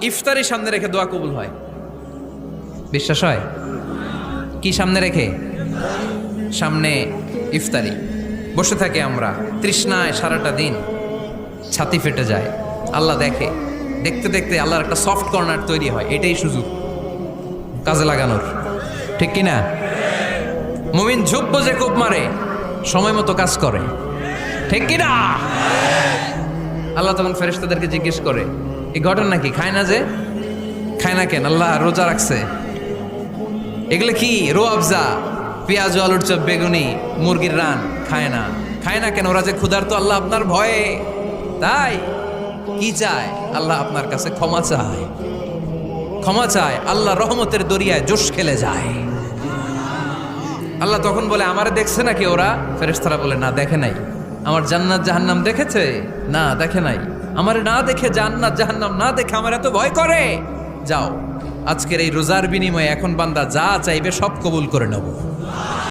ইফতারি সামনে রেখে দোয়া কবুল হয়। বিশ্বাস হয়? কি সামনে রেখে? সামনে ইফতারি। বসে থাকে আমরা তৃষ্ণায় সারাটা দিন, ছাতি ফেটে যায়। আল্লাহ দেখে, দেখতে দেখতে আল্লাহর একটা সফট কর্নার তৈরি হয়। এটাই সুযোগ কাজে লাগানোর, ঠিক কিনা? মুমিন ঝুঁকবো যে কোপ মারে, সময় মতো কাজ করে, ঠিক কিনা? আল্লাহ তখন ফেরেশতাদেরকে জিজ্ঞেস করে, এই ঘটনা কি? খায় না যে? খায় না কেন? আল্লাহ রোজা রাখছে। এগুলো কি? রো আফজা, পেঁয়াজ, আলুর চপ, বেগুনি, মুরগির রান খায় না। খায় না কেন? ওরা যে ক্ষুধার্ত, আল্লাহ আপনার ভয়ে। তাই কি চায়? আল্লাহ আপনার কাছে ক্ষমা চায়, ক্ষমা চায়। আল্লাহ রহমতের দরিয়ায় জোশ খেলে যায়। আল্লাহ তখন বলে, আমারে দেখছে নাকি ওরা? ফেরেশতারা বলে, না দেখে নাই। আমার জান্নাত জাহান্নাম দেখেছে? না দেখে নাই। আমারে না দেখে, জান্নাত জাহান্নাম না দেখে আমার এত ভয় করে? যাও, আজকের এই রোজার বিনিময়ে এখন বান্দা যা চাইবে সব কবুল করে নেব।